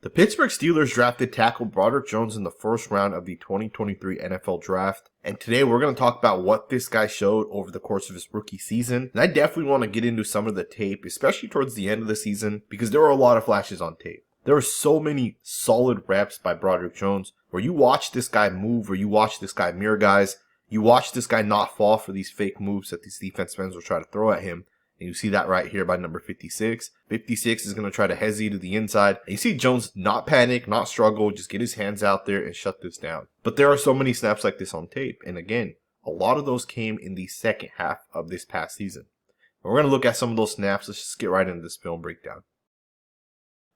The Pittsburgh Steelers drafted tackle Broderick Jones in the first round of the 2023 NFL Draft. And today we're going to talk about what this guy showed over the course of his rookie season. And I definitely want to get into some of the tape, especially towards the end of the season, because there were a lot of flashes on tape. There were so many solid reps by Broderick Jones where you watch this guy move, or you watch this guy mirror guys, you watch this guy not fall for these fake moves that these defensive ends will try to throw at him. And you see that right here by number 56. 56 is going to try to hesitate to the inside. And you see Jones not panic, not struggle, just get his hands out there and shut this down. But there are so many snaps like this on tape. And again, a lot of those came in the second half of this past season. We're going to look at some of those snaps. Let's just get right into this film breakdown.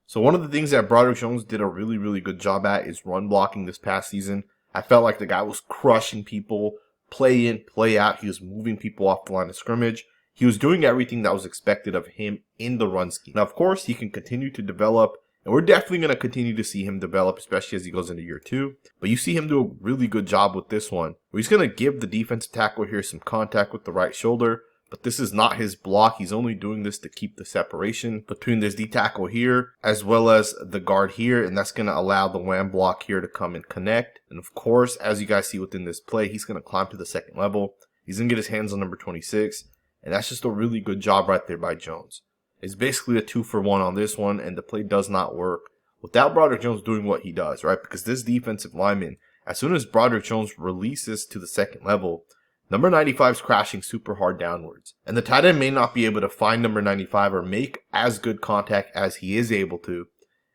So one of the things that Broderick Jones did a really good job at is run blocking this past season. I felt like the guy was crushing people, play in, play out. He was moving people off the line of scrimmage. He was doing everything that was expected of him in the run scheme. Now, of course, he can continue to develop, and we're definitely going to continue to see him develop, especially as he goes into year 2. But you see him do a really good job with this one, where he's going to give the defensive tackle here some contact with the right shoulder, but this is not his block. He's only doing this to keep the separation between this D-tackle here, as well as the guard here, and that's going to allow the wham block here to come and connect. And of course, as you guys see within this play, he's going to climb to the second level. He's going to get his hands on number 26. And that's just a really good job right there by Jones. It's basically a 2-for-1 on this one, and the play does not work without Broderick Jones doing what he does, right? Because this defensive lineman, as soon as Broderick Jones releases to the second level, number 95 is crashing super hard downwards. And the tight end may not be able to find number 95 or make as good contact as he is able to.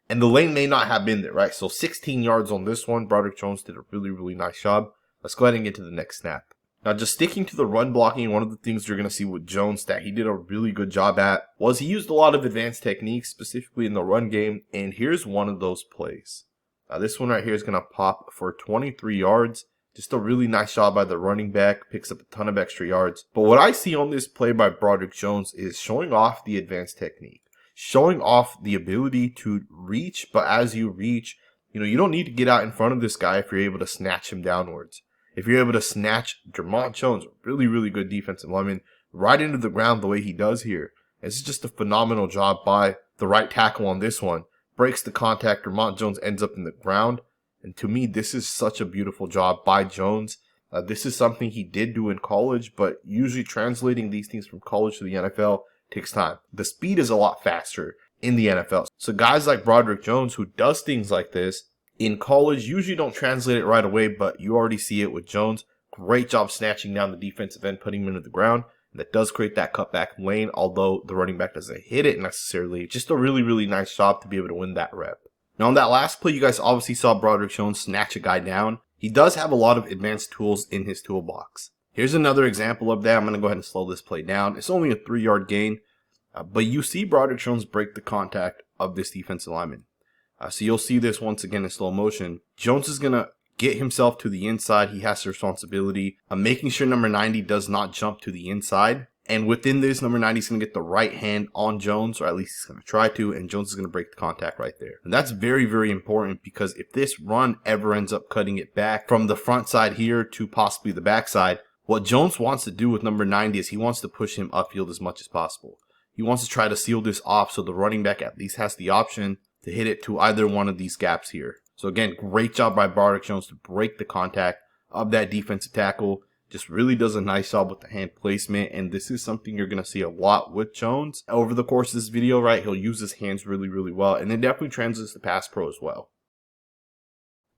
And the lane may not have been there, right? So 16 yards on this one. Broderick Jones did a really nice job. Let's go ahead and get to the next snap. Now, just sticking to the run blocking, one of the things you're going to see with Jones that he did a really good job at was he used a lot of advanced techniques, specifically in the run game, and here's one of those plays. Now, this one right here is going to pop for 23 yards. Just a really nice job by the running back, picks up a ton of extra yards. But what I see on this play by Broderick Jones is showing off the advanced technique, showing off the ability to reach, but as you reach, you don't need to get out in front of this guy if you're able to snatch him downwards. If you're able to snatch Jermont Jones, really good defensive lineman, right into the ground the way he does here. This is just a phenomenal job by the right tackle on this one. Breaks the contact, Jermont Jones ends up in the ground. And to me, this is such a beautiful job by Jones. This is something he did do in college, but usually translating these things from college to the NFL takes time. The speed is a lot faster in the NFL. So guys like Broderick Jones, who does things like this, in college, usually don't translate it right away, but you already see it with Jones. Great job snatching down the defensive end, putting him into the ground. And that does create that cutback lane, although the running back doesn't hit it necessarily. Just a really nice job to be able to win that rep. Now, on that last play, you guys obviously saw Broderick Jones snatch a guy down. He does have a lot of advanced tools in his toolbox. Here's another example of that. I'm going to go ahead and slow this play down. It's only a 3-yard gain, but you see Broderick Jones break the contact of this defensive lineman. So you'll see this once again in slow motion. Jones is going to get himself to the inside. He has the responsibility of making sure number 90 does not jump to the inside. And within this, number 90 is going to get the right hand on Jones, or at least he's going to try to, and Jones is going to break the contact right there. And that's very important, because if this run ever ends up cutting it back from the front side here to possibly the back side, what Jones wants to do with number 90 is he wants to push him upfield as much as possible. He wants to try to seal this off so the running back at least has the option to hit it to either one of these gaps here. So again, great job by Broderick Jones to break the contact of that defensive tackle. Just really does a nice job with the hand placement, and this is something you're going to see a lot with Jones. Over the course of this video, right, he'll use his hands really well, and it definitely translates to pass pro as well.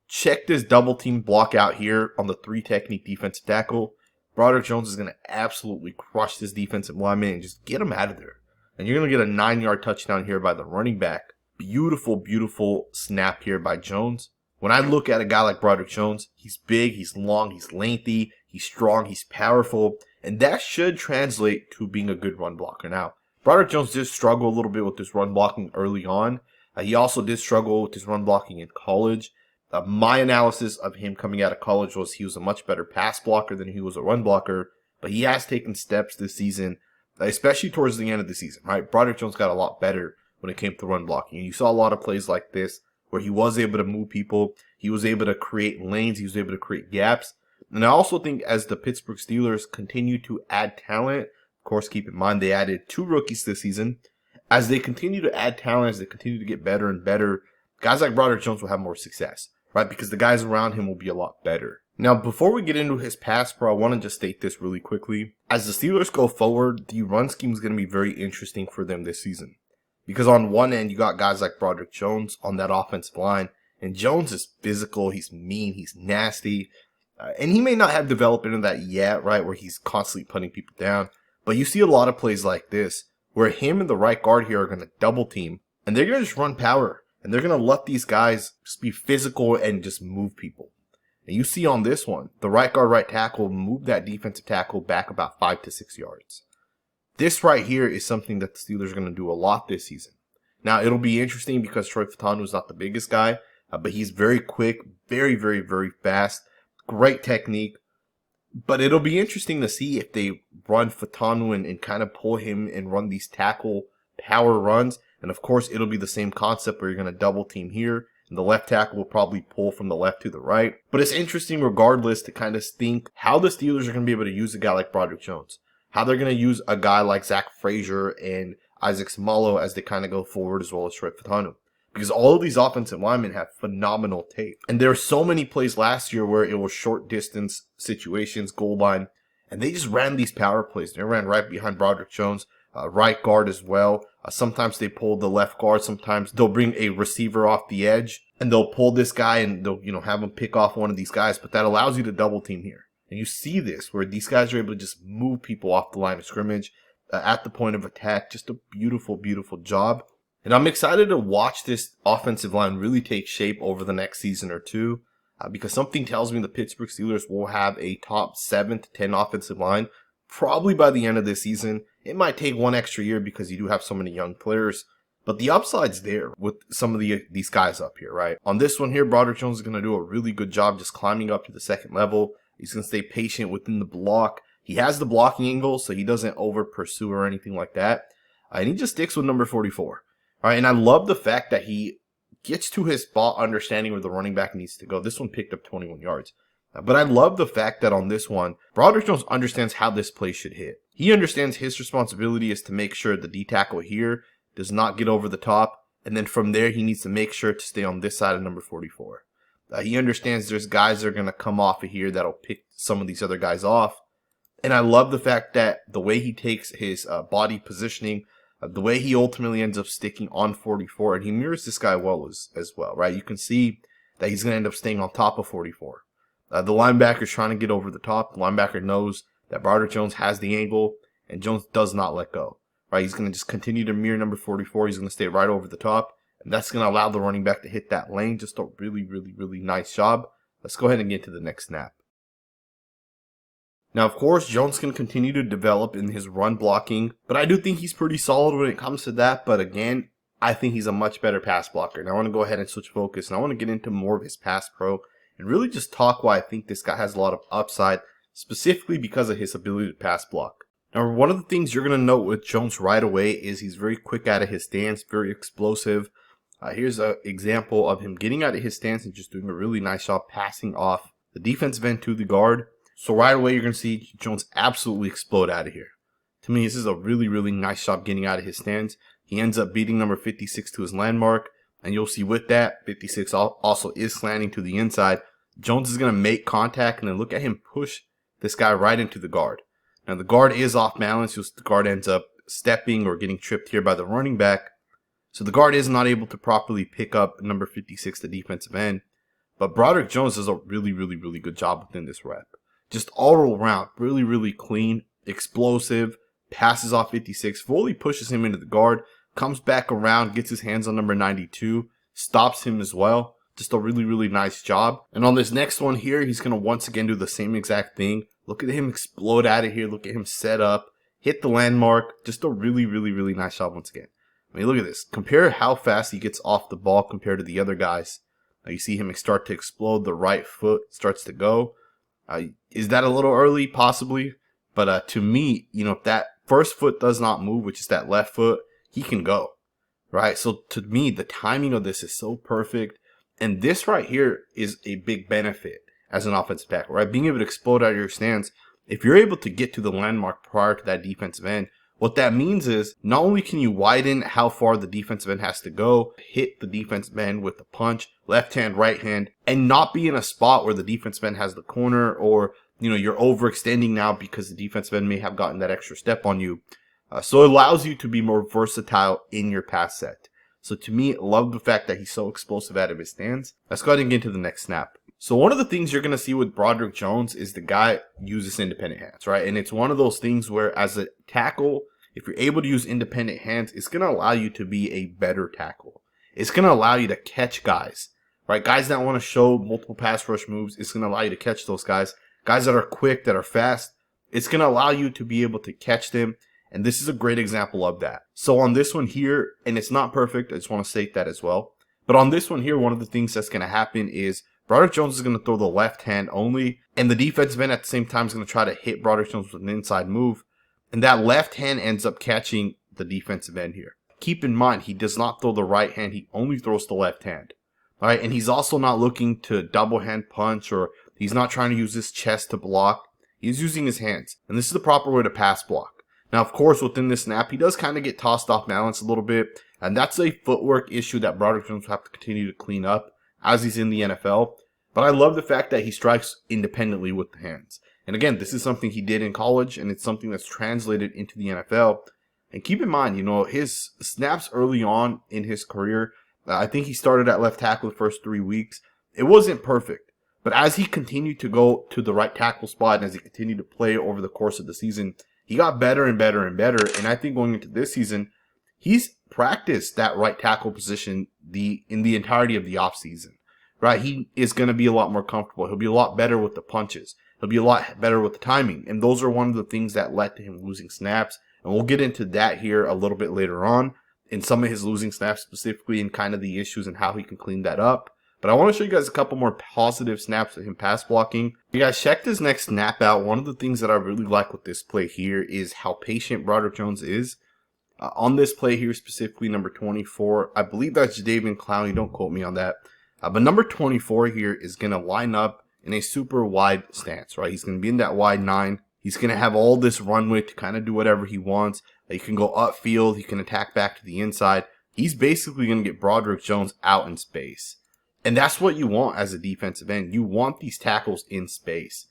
Check this double team block out here on the 3 technique defensive tackle. Broderick Jones is going to absolutely crush this defensive lineman and just get him out of there. And you're going to get a 9-yard touchdown here by the running back. Beautiful snap here by Jones. When I look at a guy like Broderick Jones, he's big, he's long, he's lengthy, he's strong, he's powerful, and that should translate to being a good run blocker. Now, Broderick Jones did struggle a little bit with his run blocking early on. He also did struggle with his run blocking in college. My analysis of him coming out of college was he was a much better pass blocker than he was a run blocker, but he has taken steps this season, especially towards the end of the season, right? Broderick Jones got a lot better when it came to run blocking. And you saw a lot of plays like this where he was able to move people. He was able to create lanes. He was able to create gaps. And I also think as the Pittsburgh Steelers continue to add talent, of course, keep in mind they added 2 rookies this season. As they continue to add talent, as they continue to get better and better, guys like Broderick Jones will have more success, right? Because the guys around him will be a lot better. Now, before we get into his pass pro, I want to just state this really quickly. As the Steelers go forward, the run scheme is going to be very interesting for them this season. Because on one end, you got guys like Broderick Jones on that offensive line. And Jones is physical, he's mean, he's nasty. And he may not have developed into that yet, right, where he's constantly putting people down. But you see a lot of plays like this, where him and the right guard here are going to double team. And they're going to just run power. And they're going to let these guys just be physical and just move people. And you see on this one, the right guard, right tackle moved that defensive tackle back about 5 to 6 yards. This right here is something that the Steelers are going to do a lot this season. Now, it'll be interesting because Troy Fautanu is not the biggest guy, but he's very quick, very, very, very fast, great technique. But it'll be interesting to see if they run Fautanu and kind of pull him and run these tackle power runs. And of course, it'll be the same concept where you're going to double team here. And the left tackle will probably pull from the left to the right. But it's interesting regardless to kind of think how the Steelers are going to be able to use a guy like Broderick Jones. How they're going to use a guy like Zach Frazier and Isaac Seumalo as they kind of go forward, as well as Troy Fautanu. Because all of these offensive linemen have phenomenal tape. And there are so many plays last year where it was short distance situations, goal line, and they just ran these power plays. They ran right behind Broderick Jones, right guard as well. Sometimes they pull the left guard. Sometimes they'll bring a receiver off the edge and they'll pull this guy and they'll, have him pick off one of these guys. But that allows you to double team here. And you see this where these guys are able to just move people off the line of scrimmage at the point of attack. Just a beautiful, beautiful job. And I'm excited to watch this offensive line really take shape over the next season or two. Because something tells me the Pittsburgh Steelers will have a top 7 to 10 offensive line probably by the end of this season. It might take one extra year because you do have so many young players, but the upside's there with some of these guys up here, right? On this one here, Broderick Jones is going to do a really good job just climbing up to the second level. He's going to stay patient within the block. He has the blocking angle, so he doesn't over pursue or anything like that. And he just sticks with number 44. All right, and I love the fact that he gets to his spot understanding where the running back needs to go. This one picked up 21 yards. But I love the fact that on this one, Broderick Jones understands how this play should hit. He understands his responsibility is to make sure the D tackle here does not get over the top. And then from there, he needs to make sure to stay on this side of number 44. He understands there's guys that are going to come off of here that'll pick some of these other guys off. And I love the fact that the way he takes his body positioning, the way he ultimately ends up sticking on 44, and he mirrors this guy well as well, right? You can see that he's going to end up staying on top of 44. The linebacker's trying to get over the top. The linebacker knows that Broderick Jones has the angle, and Jones does not let go. Right? He's going to just continue to mirror number 44. He's going to stay right over the top, and that's going to allow the running back to hit that lane. Just a really, really, really nice job. Let's go ahead and get to the next snap. Now, of course, Jones can continue to develop in his run blocking, but I do think he's pretty solid when it comes to that. But again, I think he's a much better pass blocker. Now, I want to go ahead and switch focus, and I want to get into more of his pass pro and really just talk why I think this guy has a lot of upside, specifically because of his ability to pass block. Now, one of the things you're going to note with Jones right away is he's very quick out of his stance, very explosive. Here's an example of him getting out of his stance and just doing a really nice job passing off the defensive end to the guard. So right away, you're going to see Jones absolutely explode out of here. To me, this is a really, really nice job getting out of his stance. He ends up beating number 56 to his landmark. And you'll see with that, 56 also is slanting to the inside. Jones is going to make contact and then look at him push this guy right into the guard. Now, the guard is off balance. The guard ends up stepping or getting tripped here by the running back. So the guard is not able to properly pick up number 56, the defensive end. But Broderick Jones does a really, really, really good job within this rep. Just all around, really, really clean, explosive, passes off 56, fully pushes him into the guard, comes back around, gets his hands on number 92, stops him as well. Just a really, really nice job. And on this next one here, he's going to once again do the same exact thing. Look at him explode out of here. Look at him set up, hit the landmark. Just a really, really, really nice job once again. I mean, look at this. Compare how fast he gets off the ball compared to the other guys. You see him start to explode. The right foot starts to go. Is that a little early? Possibly. But to me, if that first foot does not move, which is that left foot, he can go, right? So to me, the timing of this is so perfect. And this right here is a big benefit as an offensive tackle, right? Being able to explode out of your stance. If you're able to get to the landmark prior to that defensive end, What that means is not only can you widen how far the defensive end has to go, hit the defensive end with a punch, left hand, right hand, and not be in a spot where the defensive end has the corner or, you're overextending now because the defensive end may have gotten that extra step on you. So it allows you to be more versatile in your pass set. So to me, I love the fact that he's so explosive out of his stance. Let's go ahead and get into the next snap. So one of the things you're going to see with Broderick Jones is the guy uses independent hands, right? And it's one of those things where as a tackle, if you're able to use independent hands, it's going to allow you to be a better tackle. It's going to allow you to catch guys, right? Guys that want to show multiple pass rush moves, it's going to allow you to catch those guys. Guys that are quick, that are fast, it's going to allow you to be able to catch them. And this is a great example of that. So on this one here, and it's not perfect, I just want to state that as well. But on this one here, one of the things that's going to happen is Broderick Jones is going to throw the left hand only, and the defensive end at the same time is going to try to hit Broderick Jones with an inside move, and that left hand ends up catching the defensive end here. Keep in mind, he does not throw the right hand, he only throws the left hand. All right, and he's also not looking to double hand punch, or he's not trying to use his chest to block. He's using his hands, and this is the proper way to pass block. Now, of course, within this snap, he does kind of get tossed off balance a little bit, and that's a footwork issue that Broderick Jones will have to continue to clean up as he's in the NFL. But I love the fact that he strikes independently with the hands. And again, this is something he did in college, and it's something that's translated into the NFL. And keep in mind, his snaps early on in his career, I think he started at left tackle the first 3 weeks. It wasn't perfect. But as he continued to go to the right tackle spot, and as he continued to play over the course of the season, he got better and better and better. And I think going into this season, he's practiced that right tackle position in the entirety of the offseason. Right? He is going to be a lot more comfortable. He'll be a lot better with the punches. He'll be a lot better with the timing. And those are one of the things that led to him losing snaps. And we'll get into that here a little bit later on in some of his losing snaps specifically and kind of the issues and how he can clean that up. But I want to show you guys a couple more positive snaps of him pass blocking. You guys check this next snap out. One of the things that I really like with this play here is how patient Broderick Jones is. On this play here, specifically number 24, I believe that's Jadeveon Clowney. Don't quote me on that. But number 24 here is going to line up in a super wide stance, right? He's going to be in that wide 9. He's going to have all this runway to kind of do whatever he wants. He can go upfield. He can attack back to the inside. He's basically going to get Broderick Jones out in space. And that's what you want as a defensive end. You want these tackles in space.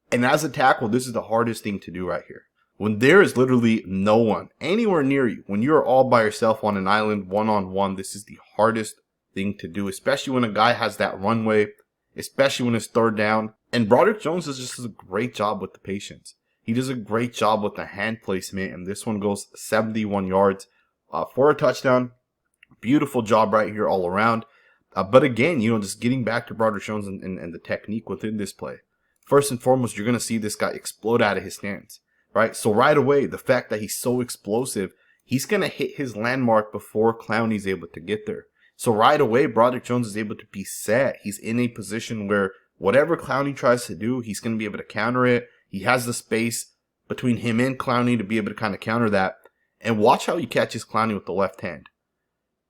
And as a tackle, this is the hardest thing to do right here. When there is literally no one anywhere near you, when you're all by yourself on an island, one-on-one, this is the hardest thing to do, especially when a guy has that runway, especially when it's third down. And Broderick Jones does a great job with the patience. He does a great job with the hand placement, and this one goes 71 yards for a touchdown. Beautiful job right here all around. But again, just getting back to Broderick Jones and the technique within this play. First and foremost, you're going to see this guy explode out of his stance, right? So right away, the fact that he's so explosive, he's going to hit his landmark before Clowney's able to get there. So right away, Broderick Jones is able to be set. He's in a position where whatever Clowney tries to do, he's going to be able to counter it. He has the space between him and Clowney to be able to kind of counter that. And watch how he catches Clowney with the left hand.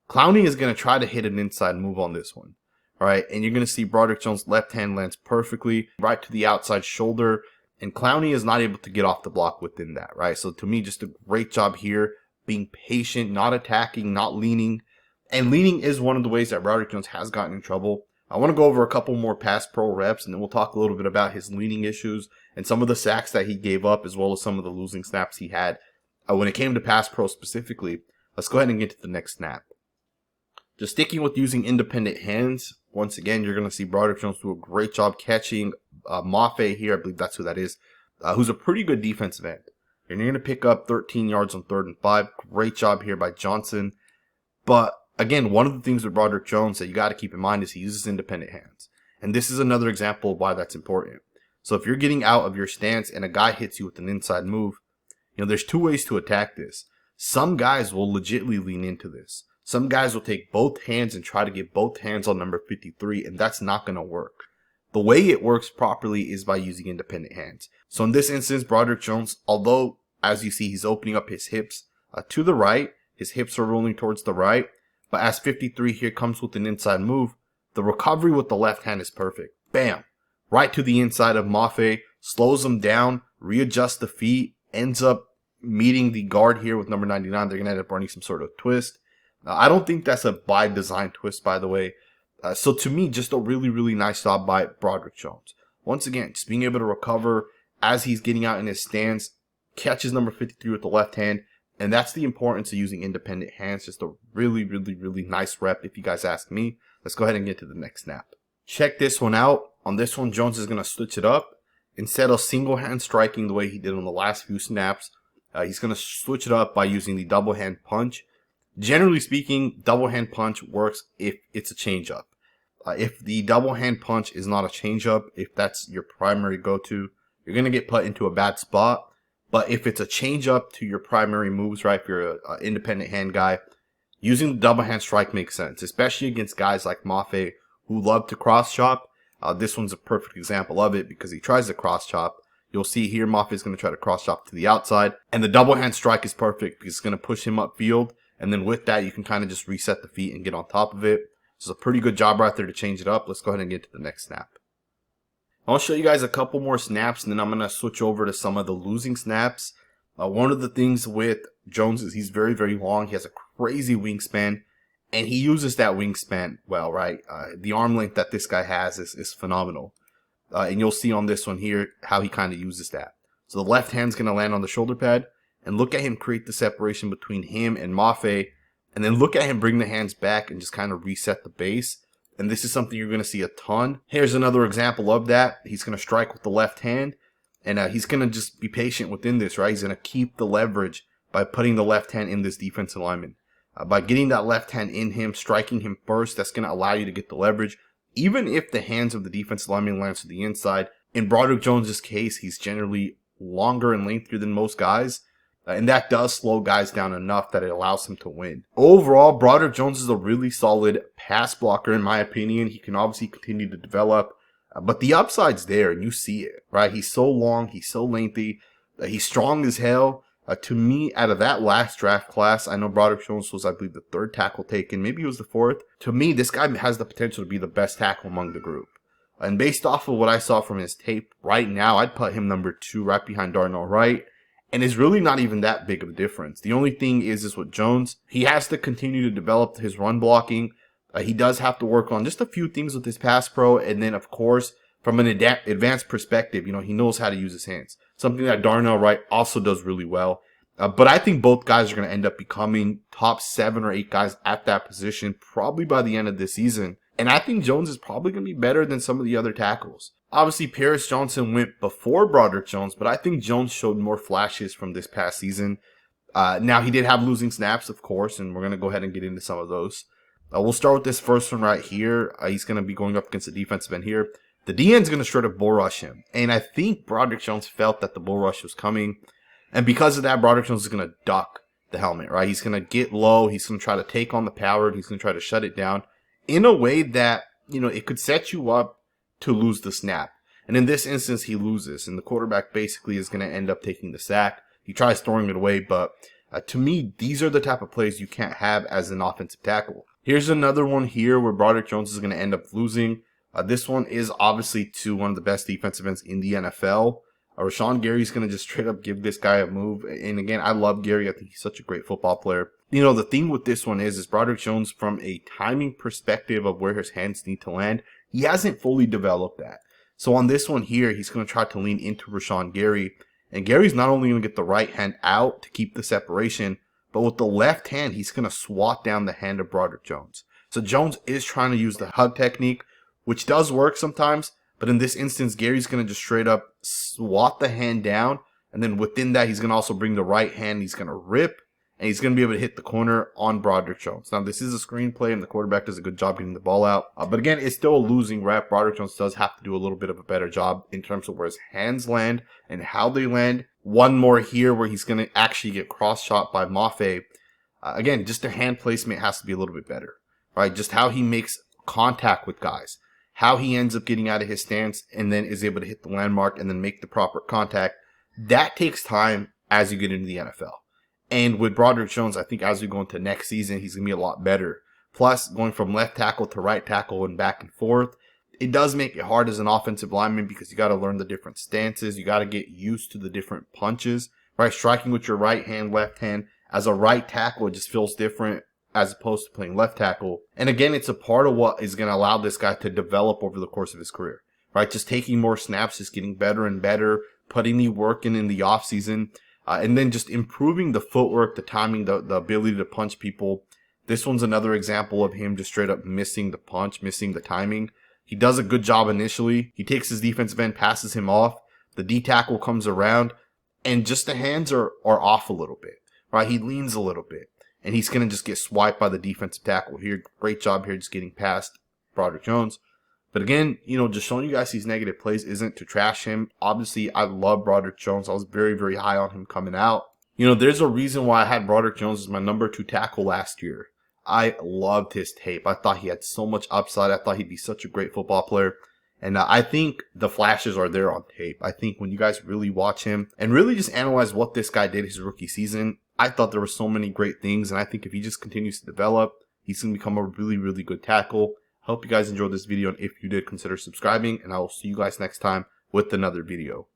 Clowney is going to try to hit an inside move on this one. All right, and you're going to see Broderick Jones' left hand lands perfectly right to the outside shoulder. And Clowney is not able to get off the block within that, right? So to me, just a great job here, being patient, not attacking, not leaning. And leaning is one of the ways that Broderick Jones has gotten in trouble. I want to go over a couple more pass pro reps, and then we'll talk a little bit about his leaning issues and some of the sacks that he gave up, as well as some of the losing snaps he had. When it came to pass pro specifically, let's go ahead and get to the next snap. Just sticking with using independent hands, once again, you're going to see Broderick Jones do a great job catching Mafe here. I believe that's who that is, who's a pretty good defensive end. And you're going to pick up 13 yards on 3rd and 5. Great job here by Johnson. But again, one of the things with Broderick Jones that you got to keep in mind is he uses independent hands. And this is another example of why that's important. So if you're getting out of your stance and a guy hits you with an inside move, there's two ways to attack this. Some guys will legitimately lean into this. Some guys will take both hands and try to get both hands on number 53, and that's not going to work. The way it works properly is by using independent hands. So in this instance, Broderick Jones, although, as you see, he's opening up his hips to the right, his hips are rolling towards the right, but as 53 here comes with an inside move, the recovery with the left hand is perfect. Bam! Right to the inside of Mafe, slows him down, readjusts the feet, ends up, meeting the guard here with number 99, they're going to end up running some sort of twist. I don't think that's a by design twist, by the way. So to me, just a really, really nice job by Broderick Jones. Once again, just being able to recover as he's getting out in his stance, catches number 53 with the left hand, and that's the importance of using independent hands. Just a really, really, really nice rep if you guys ask me. Let's go ahead and get to the next snap. Check this one out. On this one, Jones is going to switch it up. Instead of single hand striking the way he did on the last few snaps, he's going to switch it up by using the double hand punch. Generally speaking, double hand punch works if it's a changeup. If the double hand punch is not a changeup, if that's your primary go-to, you're going to get put into a bad spot. But if it's a changeup to your primary moves, right, if you're an independent hand guy, using the double hand strike makes sense, especially against guys like Mafe who love to cross chop. This one's a perfect example of it because he tries to cross chop. You'll see here Mafe is going to try to cross chop to the outside, and the double hand strike is perfect because it's going to push him upfield. And then with that, you can kind of just reset the feet and get on top of it. So it's a pretty good job right there to change it up. Let's go ahead and get to the next snap. I'll show you guys a couple more snaps, and then I'm going to switch over to some of the losing snaps. One of the things with Jones is he's very, very long. He has a crazy wingspan, and he uses that wingspan well, right? The arm length that this guy has is phenomenal. And you'll see on this one here how he kind of uses that. So the left hand's going to land on the shoulder pad, and look at him create the separation between him and Mafe, and then look at him bring the hands back and just kind of reset the base. And this is something you're going to see a ton. Here's another example of that. He's going to strike with the left hand, and he's going to just be patient within this, right? He's going to keep the leverage by putting the left hand in this defensive lineman. By getting that left hand in him, striking him first, that's going to allow you to get the leverage. Even if the hands of the defensive lineman lands to the inside, in Broderick Jones' case, he's generally longer and lengthier than most guys. And that does slow guys down enough that it allows him to win. Overall, Broderick Jones is a really solid pass blocker in my opinion. He can obviously continue to develop, but the upside's there and you see it, right? He's so long, he's so lengthy, he's strong as hell. To me, out of that last draft class, I know Broderick Jones was, I believe, the third tackle taken. Maybe he was the fourth. To me, this guy has the potential to be the best tackle among the group. And based off of what I saw from his tape right now, I'd put him number 2 right behind Darnell Wright. And it's really not even that big of a difference. The only thing is with Jones, he has to continue to develop his run blocking. He does have to work on just a few things with his pass pro. And then, of course, from an advanced perspective, you know, he knows how to use his hands. Something that Darnell Wright also does really well. But I think both guys are going to end up becoming top 7 or 8 guys at that position, probably by the end of this season. And I think Jones is probably going to be better than some of the other tackles. Obviously, Paris Johnson went before Broderick Jones, but I think Jones showed more flashes from this past season. Now, he did have losing snaps, of course, and we're going to go ahead and get into some of those. We'll start with this first one right here. He's going to be going up against the defensive end here. The DN's going to straight up bull rush him. And I think Broderick Jones felt that the bull rush was coming. And because of that, Broderick Jones is going to duck the helmet, right? He's going to get low. He's going to try to take on the power. He's going to try to shut it down in a way that, you know, it could set you up to lose the snap. And in this instance, he loses. And the quarterback basically is going to end up taking the sack. He tries throwing it away. But to me, these are the type of plays you can't have as an offensive tackle. Here's another one here where Broderick Jones is going to end up losing. This one is obviously to one of the best defensive ends in the NFL. Rashawn Gary's going to just straight up give this guy a move. And again, I love Gary. I think he's such a great football player. You know, the thing with this one is Broderick Jones, from a timing perspective of where his hands need to land, he hasn't fully developed that. So on this one here, he's going to try to lean into Rashawn Gary. And Gary's not only going to get the right hand out to keep the separation, but with the left hand, he's going to swat down the hand of Broderick Jones. So Jones is trying to use the hug technique, which does work sometimes. But in this instance, Gary's going to just straight up swat the hand down. And then within that, he's going to also bring the right hand. He's going to rip. And he's going to be able to hit the corner on Broderick Jones. Now, this is a screenplay, and the quarterback does a good job getting the ball out. But again, it's still a losing rep. Broderick Jones does have to do a little bit of a better job in terms of where his hands land and how they land. One more here where he's going to actually get cross-shot by Mafe. Again, just the hand placement has to be a little bit better, right? Just how he makes contact with guys. How he ends up getting out of his stance and then is able to hit the landmark and then make the proper contact. That takes time as you get into the NFL. And with Broderick Jones, I think as we go into next season, he's going to be a lot better. Plus, going from left tackle to right tackle and back and forth, it does make it hard as an offensive lineman because you got to learn the different stances. You got to get used to the different punches, right? Striking with your right hand, left hand. As a right tackle, it just feels different as opposed to playing left tackle. And again, it's a part of what is going to allow this guy to develop over the course of his career, right? Just taking more snaps, just getting better and better, putting the work in the offseason, and then just improving the footwork, the timing, the ability to punch people. This one's another example of him just straight up missing the punch, missing the timing. He does a good job initially. He takes his defensive end, passes him off. The D tackle comes around, and just the hands are off a little bit, right? He leans a little bit, and he's going to just get swiped by the defensive tackle here. Great job here just getting past Broderick Jones. But again, just showing you guys these negative plays isn't to trash him. Obviously, I love Broderick Jones. I was very, very high on him coming out. There's a reason why I had Broderick Jones as my number 2 tackle last year. I loved his tape. I thought he had so much upside. I thought he'd be such a great football player. And I think the flashes are there on tape. I think when you guys really watch him and really just analyze what this guy did his rookie season, I thought there were so many great things. And I think if he just continues to develop, he's going to become a really, really good tackle. I hope you guys enjoyed this video. And if you did, consider subscribing. And I will see you guys next time with another video.